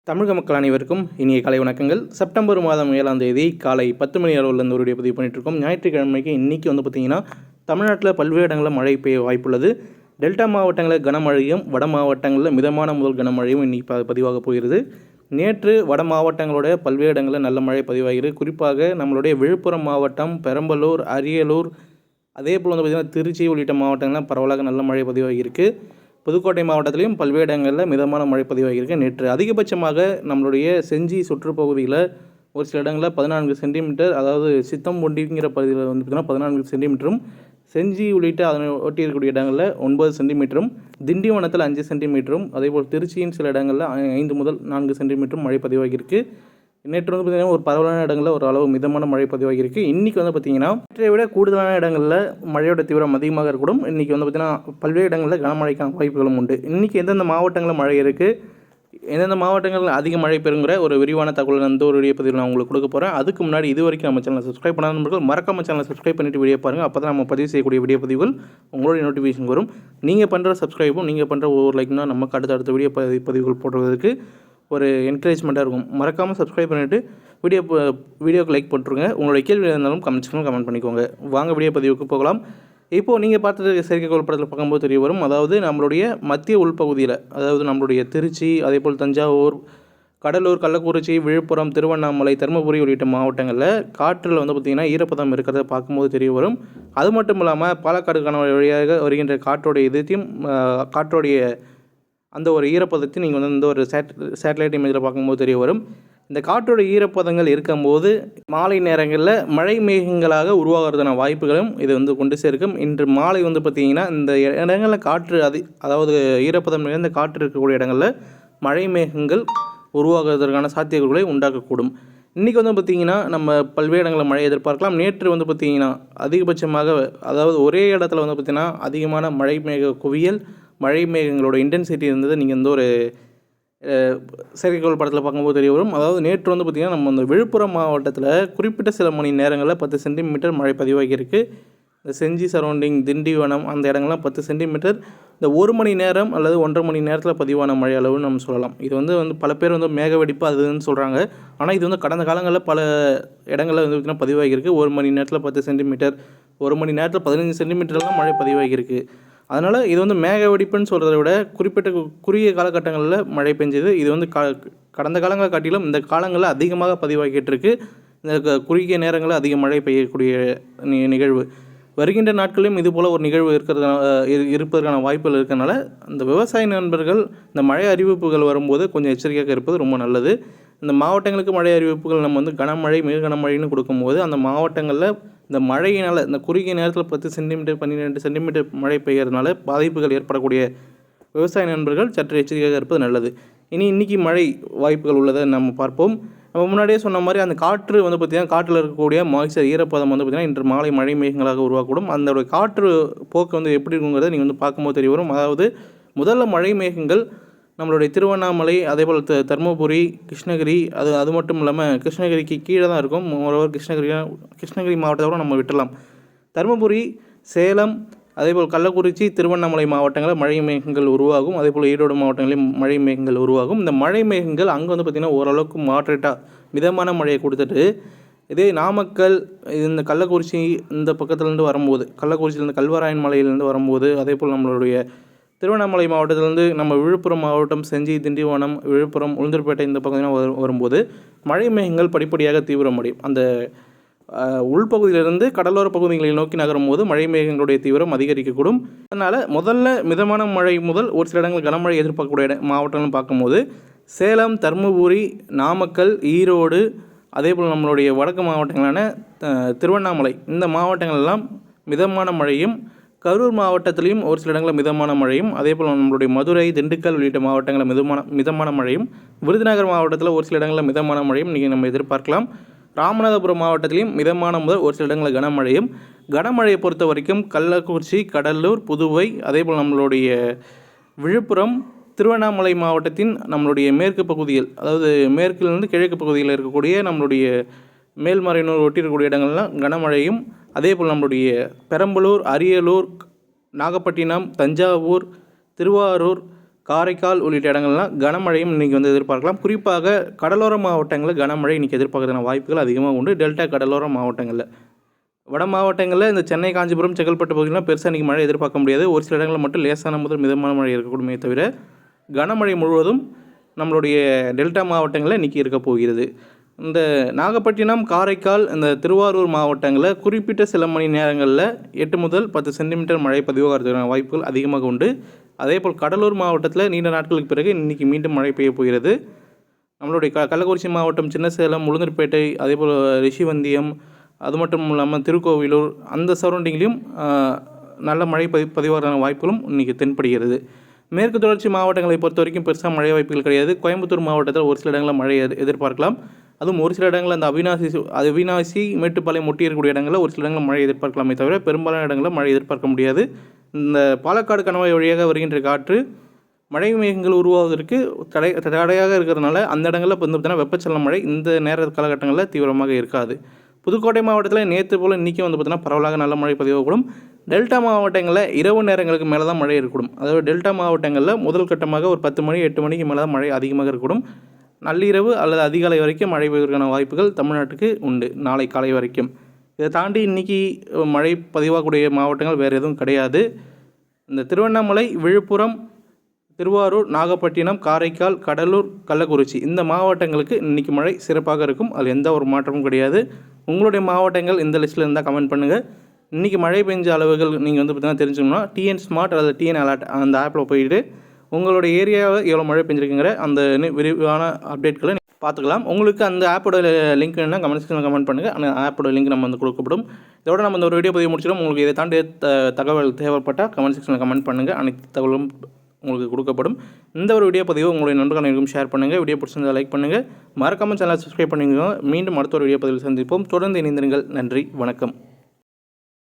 தமிழக மக்கள் அனைவருக்கும் இனிய காலை வணக்கங்கள். செப்டம்பர் மாதம் 7ஆம் தேதி காலை 10 மணி அளவில் ஒரு வீடியோ பதிவு பண்ணிகிட்ருக்கோம். ஞாயிற்றுக்கிழமைக்கு இன்றைக்கி பார்த்திங்கன்னா தமிழ்நாட்டில் பல்வேறு இடங்களில் மழை பெய்ய வாய்ப்புள்ளது. டெல்டா மாவட்டங்களில் கனமழையும் வட மாவட்டங்களில் மிதமான முதல் கனமழையும் இன்றைக்கி பதிவாக போகிறது. நேற்று வட மாவட்டங்களோட பல்வேறு இடங்களில் நல்ல மழை பதிவாகிறது. குறிப்பாக நம்மளுடைய விழுப்புரம் மாவட்டம், பெரம்பலூர், அரியலூர், அதே போல் பார்த்திங்கன்னா திருச்சி உள்ளிட்ட மாவட்டங்கள்லாம் பரவலாக நல்ல மழை பதிவாகியிருக்கு. புதுக்கோட்டை மாவட்டத்திலையும் பல்வேறு இடங்களில் மிதமான மழை பதிவாகியிருக்கு. நேற்று அதிகபட்சமாக நம்மளுடைய செஞ்சி சுற்றுப்பகுதியில் ஒரு சில இடங்களில் 14 சென்டிமீட்டர், அதாவது சித்தம்பொண்டிங்கிற பகுதியில் பார்த்திங்கன்னா 14 சென்டிமீட்டரும், செஞ்சி உள்ளிட்ட அதனை ஒட்டி இருக்கக்கூடிய இடங்களில் 9 சென்டிமீட்டரும், திண்டிவனத்தில் 5 சென்டிமீட்டரும், அதேபோல் திருச்சியின் சில இடங்களில் 5 முதல் 4 சென்டிமீட்டரும் மழை பதிவாகியிருக்கு. நேற்று பார்த்திங்கன்னா ஒரு பரவலான இடங்களில் ஒரு அளவு மிதமான மழை பதிவாகியிருக்கு. இன்றைக்கி பார்த்திங்கன்னா நேற்றை விட கூடுதலான இடங்களில் மழையோட தீவிரம் அதிகமாக இருக்கக்கூடும். இன்றைக்கி பார்த்திங்கன்னா பல்வேறு இடங்களில் கனமழைக்கான வாய்ப்புகளும் உண்டு. இன்றைக்கி எந்தெந்த மாவட்டங்களில் மழை இருக்குது, எந்தெந்த மாவட்டங்களில் அதிக மழை பெறுங்கிற ஒரு விரிவான தகவல் ஒரு வீடியோ பதிவில் நான் உங்களுக்கு கொடுக்க போகிறேன். அதுக்கு முன்னாடி இது வரைக்கும் நம்ம சேனலை சப்ஸ்கிரைப் பண்ணாத நண்பர்கள் மறக்காம சேனலை சப்ஸ்கிரைப் பண்ணிவிட்டு வீடியோ பாருங்கள். அப்போ தான் நம்ம பதிவு செய்யக்கூடிய வீடியோ பதிவுகள் உங்களுடைய நோட்டிஃபிகேஷன் வரும். நீங்கள் பண்ணுற சப்ஸ்கிரைபும் நீங்கள் பண்ணுற ஒவ்வொரு லைக்னா நமக்கு அடுத்த வீடியோ பதிவுகள் போடுறதுக்கு ஒரு என்கரேஜ்மெண்ட்டாக இருக்கும். மறக்காமல் சப்ஸ்கிரைப் பண்ணிவிட்டு வீடியோக்கு லைக் போட்டுருங்க. உங்களுடைய கேள்வி இருந்தாலும் கமெண்ட் பண்ணிக்கோங்க. வாங்க வீடியோ பதிவுக்கு போகலாம். இப்போது நீங்கள் பார்த்துட்டு செயற்கைக்கோள் படத்தில் பார்க்கும்போது தெரிய வரும். அதாவது நம்மளுடைய மத்திய உள்பகுதியில், அதாவது நம்மளுடைய திருச்சி, அதேபோல் தஞ்சாவூர், கடலூர், கள்ளக்குறிச்சி, விழுப்புரம், திருவண்ணாமலை, தருமபுரி உள்ளிட்ட மாவட்டங்களில் காற்றில் பார்த்திங்கன்னா ஈரப்பதம் இருக்கிறத பார்க்கும்போது தெரிய வரும். அது மட்டும் இல்லாமல் பாலக்காடு கணவாய் வழியாக வருகின்ற காற்றோடைய இதயத்தையும் காற்றோடைய அந்த ஒரு ஈரப்பதத்தை நீங்கள் இந்த ஒரு சேட்டலைட் இமேஜில் பார்க்கும்போது தெரிய வரும். இந்த காற்றோட ஈரப்பதங்கள் இருக்கும்போது மாலை நேரங்களில் மழை மேகங்களாக உருவாகிறதான வாய்ப்புகளும் இது கொண்டு சேர்க்கும். இன்று மாலை பார்த்திங்கன்னா இந்த இடங்களில் காற்று அதாவது ஈரப்பதம் நிறைந்த காற்று இருக்கக்கூடிய இடங்களில் மழை மேகங்கள் உருவாகுவதற்கான சாத்தியக்கூறுகளை உண்டாக்கக்கூடும். இன்றைக்கி பார்த்திங்கன்னா நம்ம பல்வேறு இடங்களில் மழை எதிர்பார்க்கலாம். நேற்று பார்த்திங்கன்னா அதிகபட்சமாக, அதாவது ஒரே இடத்துல பார்த்திங்கன்னா அதிகமான மழை மேக குவியல், மழை மேகங்களோட இன்டென்சிட்டி இருந்தது நீங்கள் ஒரு செயற்கைக்கோள் படத்தில் பார்க்கும்போது தெரிய வரும். அதாவது நேற்று பார்த்திங்கன்னா நம்ம இந்த விழுப்புரம் மாவட்டத்தில் குறிப்பிட்ட சில மணி நேரங்களில் 10 சென்டிமீட்டர் மழை பதிவாகியிருக்கு. இந்த செஞ்சி சரௌண்டிங், திண்டிவனம் அந்த இடங்கள்லாம் 10 சென்டிமீட்டர் இந்த 1 மணி நேரம் அல்லது 1.5 மணி நேரத்தில் பதிவான மழை அளவுன்னு நம்ம சொல்லலாம். இது வந்து பல பேர் மேக வெடிப்பு அதுன்னு சொல்கிறாங்க. ஆனால் இது கடந்த காலங்களில் பல இடங்களில் பார்த்திங்கன்னா பதிவாகியிருக்கு. 1 மணி நேரத்தில் 10 சென்டிமீட்டர், 1 மணி நேரத்தில் 15 சென்டிமீட்டர்லாம் மழை பதிவாகியிருக்கு. அதனால் இது மேக வெடிப்புன்னு சொல்கிறத விட குறிப்பிட்ட குறுகிய காலகட்டங்களில் மழை பெஞ்சது. இது கடந்த காலங்களை காட்டிலும் இந்த காலங்களில் அதிகமாக பதிவாகிட்டு இருக்கு. இந்த குறுகிய நேரங்களில் அதிக மழை பெய்யக்கூடிய நிகழ்வு வருகின்ற நாட்களிலும் இதுபோல் ஒரு நிகழ்வு இருப்பதற்கான வாய்ப்புகள் இருக்கிறதுனால இந்த விவசாய நண்பர்கள் இந்த மழை அறிவிப்புகள் வரும்போது கொஞ்சம் எச்சரிக்கையாக இருப்பது ரொம்ப நல்லது. இந்த மாவட்டங்களுக்கு மழை அறிவிப்புகள் நம்ம கனமழை, மிக கனமழைன்னு கொடுக்கும்போது அந்த மாவட்டங்களில் இந்த மழையினால் இந்த குறுகிய நேரத்தில் 10 சென்டிமீட்டர் 12 சென்டிமீட்டர் மழை பெய்யறதுனால பாதிப்புகள் ஏற்படக்கூடிய விவசாய நண்பர்கள் சற்று எச்சரிக்கையாக இருப்பது நல்லது. இன்றைக்கி மழை வாய்ப்புகள் உள்ளதை நம்ம பார்ப்போம். நம்ம முன்னாடியே சொன்ன மாதிரி அந்த காற்று பார்த்திங்கன்னா காற்றில் இருக்கக்கூடிய மாய்ச்சர் ஈரப்பதம் பார்த்திங்கன்னா இன்று மாலை மழை மேகங்களாக உருவாக்கூடும். அந்த காற்று போக்கு எப்படி இருக்குங்கிறத நீங்கள் பார்க்கும்போது தெரிய வரும். அதாவது முதல்ல மழை மேகங்கள் நம்மளுடைய திருவண்ணாமலை, அதேபோல் தருமபுரி, கிருஷ்ணகிரி, அது மட்டும் இல்லாமல் கிருஷ்ணகிரிக்கு கீழே தான் இருக்கும். ஓரளவு கிருஷ்ணகிரி மாவட்டத்தை கூட நம்ம விட்டுடலாம். தருமபுரி, சேலம், அதேபோல் கள்ளக்குறிச்சி, திருவண்ணாமலை மாவட்டங்களில் மழை மேகங்கள் உருவாகும். அதேபோல் ஈரோடு மாவட்டங்களிலும் மழை மேகங்கள் உருவாகும். இந்த மழை மேகங்கள் அங்கே பார்த்திங்கன்னா ஓரளவுக்கு மாட்ரேட்டாக மிதமான மழையை கொடுத்துட்டு, இதே நாமக்கல், இந்த கள்ளக்குறிச்சி இந்த பக்கத்துலேருந்து வரும்போது, கள்ளக்குறிச்சியிலேருந்து கல்வராயன் மலையிலேருந்து வரும்போது, அதேபோல் நம்மளுடைய திருவண்ணாமலை மாவட்டத்திலேருந்து நம்ம விழுப்புரம் மாவட்டம், செஞ்சி, திண்டிவனம், விழுப்புரம், உளுந்தூர்பேட்டை இந்த பக்கம் வரும்போது மழை மேகங்கள் படிப்படியாக தீவிரமடையும். அந்த உள்பகுதியிலிருந்து கடலோர பகுதிகளை நோக்கி நகரும் போது மழை மேகங்களுடைய தீவிரம் அதிகரிக்கக்கூடும். அதனால் முதல்ல மிதமான மழை முதல் ஒரு சில இடங்கள் கனமழை எதிர்பார்க்கக்கூடிய மாவட்டங்கள்னு பார்க்கும்போது சேலம், தருமபுரி, நாமக்கல், ஈரோடு, அதேபோல் நம்மளுடைய வடக்கு மாவட்டங்களான திருவண்ணாமலை இந்த மாவட்டங்களெல்லாம் மிதமான மழையும், கரூர் மாவட்டத்திலையும் ஒரு சில இடங்களில் மிதமான மழையும், அதேபோல் நம்மளுடைய மதுரை, திண்டுக்கல் உள்ளிட்ட மாவட்டங்களில் மிதமான மழையும், விருதுநகர் மாவட்டத்தில் ஒரு சில இடங்களில் மிதமான மழையும் நீங்கள் நம்ம எதிர்பார்க்கலாம். ராமநாதபுரம் மாவட்டத்திலையும் மிதமான முதல் ஒரு சில இடங்களில் கனமழையும். கனமழையை பொறுத்த வரைக்கும் கள்ளக்குறிச்சி, கடலூர், புதுவை, அதேபோல் நம்மளுடைய விழுப்புரம், திருவண்ணாமலை மாவட்டத்தின் நம்மளுடைய மேற்கு பகுதிகள், அதாவது மேற்கிலிருந்து கிழக்கு பகுதியில் இருக்கக்கூடிய நம்மளுடைய மேல்மறையனூர் ஒட்டி இருக்கக்கூடிய இடங்கள்லாம் கனமழையும், அதேபோல் நம்மளுடைய பெரம்பலூர், அரியலூர், நாகப்பட்டினம், தஞ்சாவூர், திருவாரூர், காரைக்கால் உள்ளிட்ட இடங்கள்லாம் கனமழையும் இன்றைக்கி வந்து எதிர்பார்க்கலாம். குறிப்பாக கடலோர மாவட்டங்களில் கனமழை இன்றைக்கி எதிர்பார்க்கறதுக்கான வாய்ப்புகள் அதிகமாக உண்டு. டெல்டா கடலோர மாவட்டங்களில், வட மாவட்டங்களில் இந்த சென்னை, காஞ்சிபுரம், செங்கல்பட்டு பகுதியெலாம் பெருசாக இன்றைக்கி மழை எதிர்பார்க்க முடியாது. ஒரு சில இடங்களில் மட்டும் லேசான முதல் மிதமான மழை இருக்கக்கூடுமே தவிர கனமழை முழுவதும் நம்மளுடைய டெல்டா மாவட்டங்களில் இன்றைக்கி இருக்க போகிறது. இந்த நாகப்பட்டினம், காரைக்கால், இந்த திருவாரூர் மாவட்டங்களில் குறிப்பிட்ட சில மணி நேரங்களில் 8 முதல் 10 சென்டிமீட்டர் மழை பதிவாகிறதுக்கான வாய்ப்புகள் அதிகமாக உண்டு. அதேபோல் கடலூர் மாவட்டத்தில் நீண்ட நாட்களுக்கு பிறகு இன்றைக்கி மீண்டும் மழை பெய்ய போகிறது. நம்மளுடைய கள்ளக்குறிச்சி மாவட்டம், சின்னசேலம், உளுந்தூர்பேட்டை, அதேபோல் ரிஷிவந்தியம், அது மட்டும் இல்லாமல் திருக்கோவிலூர் அந்த சரௌண்டிங்லேயும் நல்ல மழை பதிவாகிறதுக்கான வாய்ப்புகளும் இன்றைக்கி தென்படுகிறது. மேற்கு தொடர்ச்சி மாவட்டங்களை பொறுத்த வரைக்கும் பெருசாக மழை வாய்ப்புகள் கிடையாது. கோயம்புத்தூர் மாவட்டத்தில் ஒரு சில இடங்களில் மழை எதிர்பார்க்கலாம். அதுவும் ஒரு சில இடங்களில் அந்த அவினாசி, மேட்டுப்பாளையம் ஒட்டி இருக்கக்கூடிய இடங்களில் ஒரு சில இடங்களில் மழை எதிர்பார்க்கலாமே தவிர பெரும்பாலான இடங்களில் மழை எதிர்பார்க்க முடியாது. இந்த பாலக்காடு கணவாய் வழியாக வருகின்ற காற்று மழை மேகங்கள் உருவாவதற்கு தடையாக இருக்கிறதுனால அந்த இடங்களில் வந்து பார்த்தீங்கன்னா வெப்பச்சலன மழை இந்த நேர காலகட்டங்களில் தீவிரமாக இருக்காது. புதுக்கோட்டை மாவட்டத்தில் நேற்று போல் இன்றைக்கி வந்து பார்த்திங்கன்னா பரவலாக நல்ல மழை பதிவாகக்கூடும். டெல்டா மாவட்டங்களில் இரவு நேரங்களுக்கு மேலே தான் மழை இருக்கக்கூடும். அதாவது டெல்டா மாவட்டங்களில் முதல் கட்டமாக ஒரு 10 மணி 8 மணிக்கு மேலே தான் மழை அதிகமாக இருக்கக்கூடும். நள்ளிரவு அல்லது அதிகாலை வரைக்கும் மழை பெய்வதற்கான வாய்ப்புகள் தமிழ்நாட்டுக்கு உண்டு, நாளை காலை வரைக்கும். இதை தாண்டி இன்றைக்கி மழை பதிவாகக்கூடிய மாவட்டங்கள் வேறு எதுவும் கிடையாது. இந்த திருவண்ணாமலை, விழுப்புரம், திருவாரூர், நாகப்பட்டினம், காரைக்கால், கடலூர், கள்ளக்குறிச்சி இந்த மாவட்டங்களுக்கு இன்றைக்கி மழை சிறப்பாக இருக்கும். அதில் எந்த ஒரு மாற்றமும் கிடையாது. உங்களுடைய மாவட்டங்கள் இந்த லிஸ்ட்டில் இருந்தால் கமெண்ட் பண்ணுங்கள். இன்றைக்கி மழை பெஞ்ச அளவுகள் நீங்கள் வந்து பார்த்தீங்கன்னா தெரிஞ்சுக்கணும்னா டிஎன் ஸ்மார்ட் அல்லது டிஎன் அலர்ட் அந்த ஆப்பில் போயிட்டு உங்களுடைய ஏரியாவில் எவ்வளோ மழை பெஞ்சிருக்குங்கிற அந்த விரிவான அப்டேட்களை பார்த்துக்கலாம். உங்களுக்கு அந்த ஆப்போட லிங்க் வேணுன்னா கமெண்ட் செக்ஷனில் கமெண்ட் பண்ணுங்கள். அந்த ஆப்போட லிங்க் நம்ம வந்து கொடுக்கப்படும். இதோட நம்ம இந்த ஒரு வீடியோ பதிவு முடிச்சிடும். உங்களுக்கு இதை தாண்டி தகவல் தேவைப்பட்டால் கமெண்ட் செக்ஷனில் கமெண்ட் பண்ணுங்கள். அனைத்து தகவலும் உங்களுக்கு கொடுக்கப்படும். இந்த ஒரு வீடியோ பதிவு உங்களுடைய நண்பர்களுக்கும் ஷேர் பண்ணுங்கள். வீடியோ பிடிச்சிருந்தால் லைக் பண்ணுங்கள். மறக்காமல் சேனலை சப்ஸ்கிரைப் பண்ணிக்கோங்க. மீண்டும் அடுத்த ஒரு வீடியோ பதிவில் சந்திப்போம். தொடர்ந்து இணைந்திருங்கள். நன்றி, வணக்கம்.